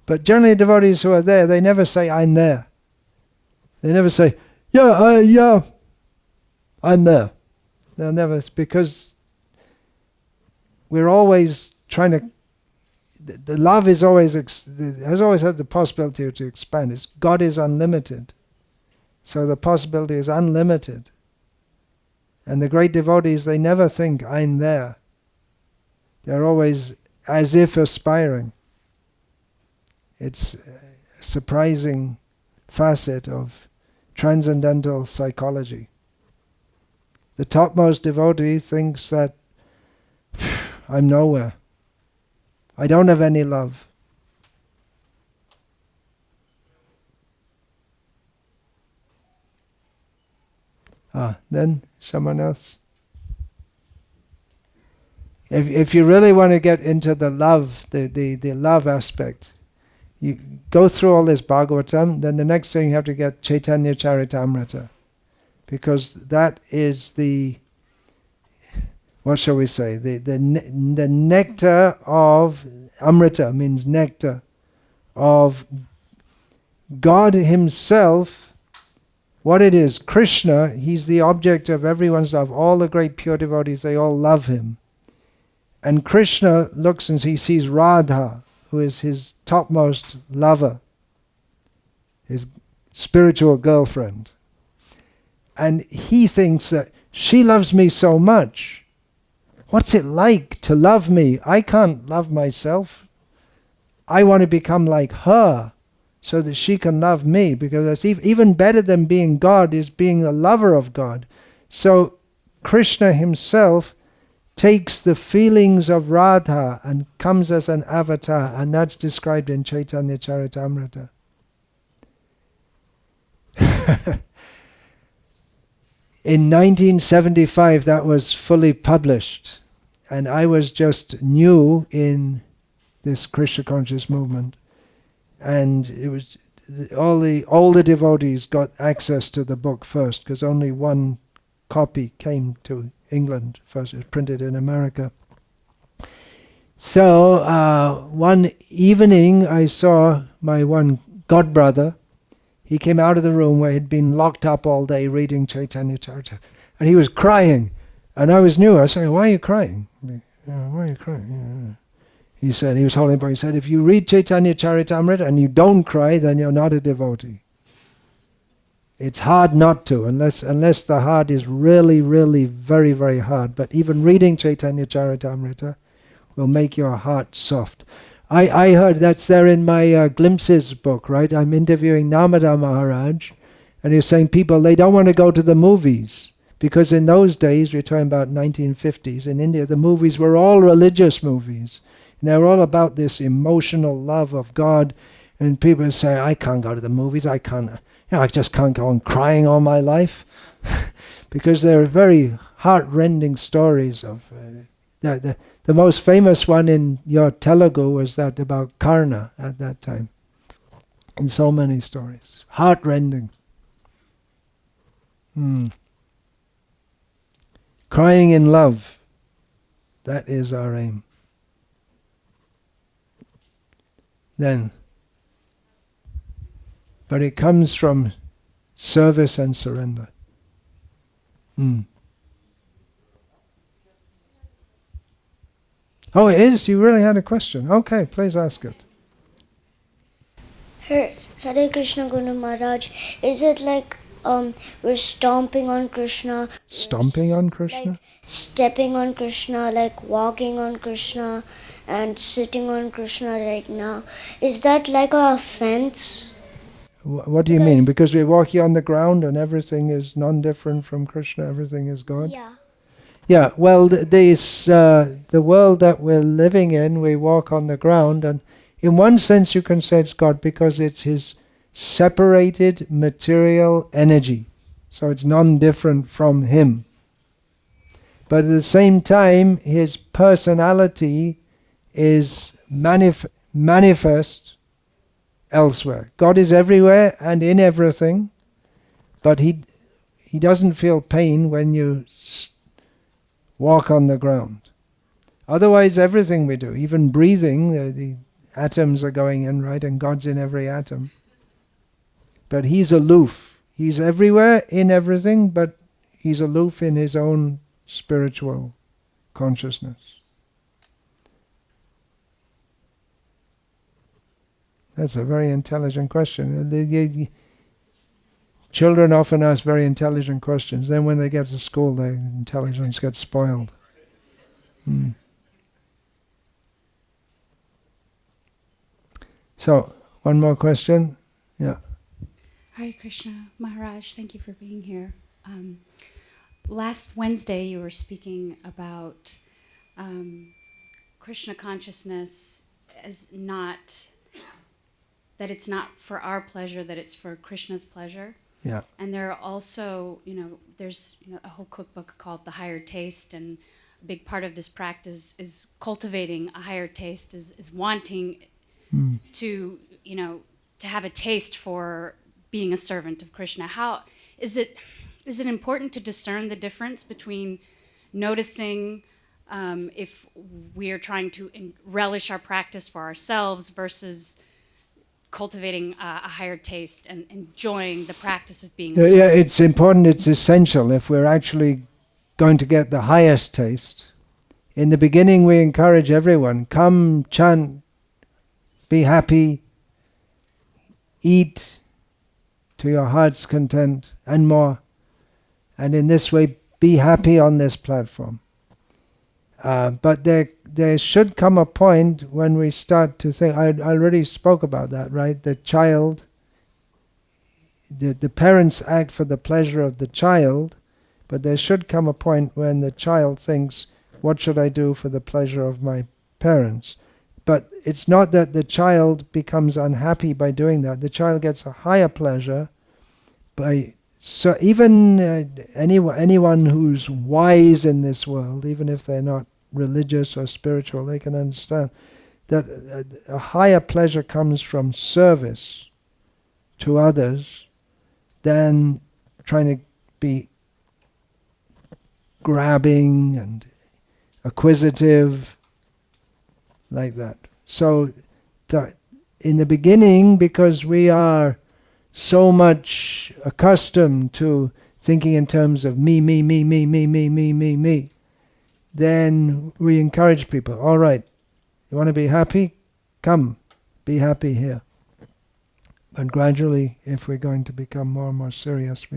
but generally devotees who are there, they never say, I'm there. They never say, yeah, I'm there. They'll never, because we're always trying to, the love is always, has always had the possibility to expand. God is unlimited. So the possibility is unlimited. And the great devotees, they never think, I'm there. They're always as if aspiring. It's a surprising facet of transcendental psychology. The topmost devotee thinks that I'm nowhere. I don't have any love. Then someone else. If you really want to get into the love, the love aspect, you go through all this Bhagavatam, then the next thing you have to get Chaitanya Charitamrita. Because that is the, what shall we say, the nectar of, Amrita means nectar, of God Himself. What it is, Krishna, He's the object of everyone's love. All the great pure devotees, they all love Him. And Krishna looks and he sees Radha, who is his topmost lover, his spiritual girlfriend. And he thinks that she loves me so much. What's it like to love me? I can't love myself. I want to become like her so that she can love me, because that's even better than being God is being the lover of God. So Krishna himself takes the feelings of Radha and comes as an avatar, and that's described in Chaitanya Charitamrita. In 1975 that was fully published, and I was just new in this Krishna conscious movement, and it was all the older devotees got access to the book first, because only one copy came to England first. It was printed in America. So one evening I saw my one godbrother. He came out of the room where he'd been locked up all day reading Chaitanya Charitamrita, and he was crying. And I was new. I was saying, "Why are you crying? Why are you crying?" He said, he was holding a book. He said, "If you read Chaitanya Charitamrita and you don't cry, then you're not a devotee. It's hard not to, unless the heart is really, really very, very hard. But even reading Chaitanya Charitamrita will make your heart soft." I heard that's there in my Glimpses book, right? I'm interviewing Narmada Maharaj, and he's saying people, they don't want to go to the movies, because in those days, we're talking about 1950s, in India, the movies were all religious movies. And they were all about this emotional love of God, and people say, I can't go to the movies, I just can't go on crying all my life. Because they're very heart-rending stories of... The most famous one in your Telugu was that about Karna at that time. And so many stories. Heart-rending. Crying in love. That is our aim. Then. But it comes from service and surrender. Oh, it is? You really had a question? Okay, please ask it. Hare Krishna Guru Maharaj, is it like we're stomping on Krishna? Stomping on Krishna? Like stepping on Krishna, like walking on Krishna and sitting on Krishna right now. Is that like a offense? What do you mean? Because we're walking on the ground and everything is non-different from Krishna, everything is God? Yeah. Yeah, well, the world that we're living in, we walk on the ground, and in one sense you can say it's God because it's His separated material energy. So it's non-different from Him. But at the same time, His personality is manifest elsewhere. God is everywhere and in everything, but He doesn't feel pain when you walk on the ground. Otherwise, everything we do, even breathing, the atoms are going in, right? And God's in every atom. But He's aloof. He's everywhere in everything, but He's aloof in His own spiritual consciousness. That's a very intelligent question. The children often ask very intelligent questions. Then when they get to school, their intelligence gets spoiled. So, one more question? Yeah. Hare Krishna, Maharaj, thank you for being here. Last Wednesday you were speaking about Krishna consciousness as not, that it's not for our pleasure, that it's for Krishna's pleasure. Yeah. And there are also, there's a whole cookbook called The Higher Taste, and a big part of this practice is cultivating a higher taste, is wanting to, to have a taste for being a servant of Krishna. How is it important to discern the difference between noticing if we are trying to relish our practice for ourselves versus cultivating a higher taste and enjoying the practice of being a servant? Yeah, it's important, it's essential if we're actually going to get the highest taste. In the beginning we encourage everyone, come, chant, be happy, eat to your heart's content and more. And in this way, be happy on this platform. But there should come a point when we start to think, I already spoke about that, right? The child, the parents act for the pleasure of the child, but there should come a point when the child thinks, what should I do for the pleasure of my parents? But it's not that the child becomes unhappy by doing that. The child gets a higher pleasure by... So even anyone who's wise in this world, even if they're not religious or spiritual, they can understand that a higher pleasure comes from service to others than trying to be grabbing and acquisitive like that. So in the beginning, because we are so much accustomed to thinking in terms of me, then we encourage people, all right, you want to be happy? Come, be happy here. But gradually, if we're going to become more and more serious,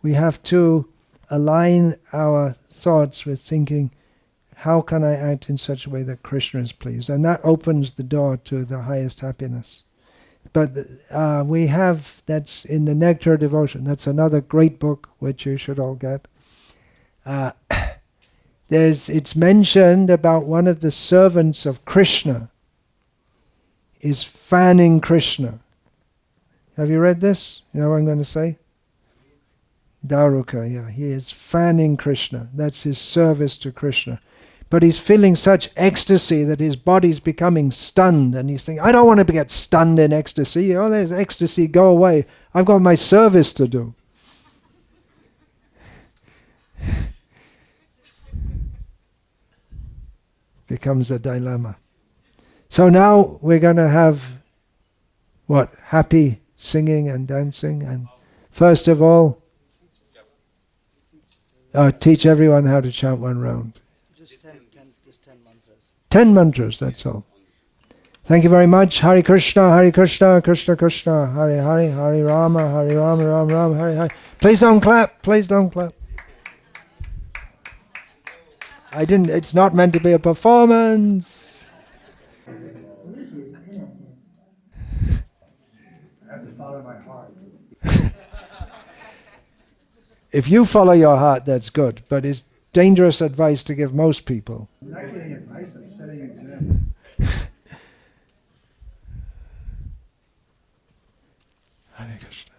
we have to align our thoughts with thinking, how can I act in such a way that Krishna is pleased? And that opens the door to the highest happiness. But we have, that's in the Nectar of Devotion, that's another great book which you should all get. It's mentioned about one of the servants of Krishna is fanning Krishna. Have you read this? You know what I'm going to say? Daruka, yeah. He is fanning Krishna. That's his service to Krishna. But he's feeling such ecstasy that his body's becoming stunned, and he's thinking, I don't want to get stunned in ecstasy. Oh, there's ecstasy, go away. I've got my service to do. Becomes a dilemma. So now we're going to have, happy singing and dancing. And first of all, teach everyone how to chant one round. Just 10 mantras. 10 mantras, that's all. Thank you very much. Hare Krishna, Krishna Krishna, Hare Hare, Hare Rama, Rama Rama, Hare Hare. Please don't clap, please don't clap. I didn't. It's not meant to be a performance. Bluetooth connected. I have to follow my heart. If you follow your heart, that's good. But it's dangerous advice to give most people. I'm not getting advice, I'm setting an example. Hare Krishna.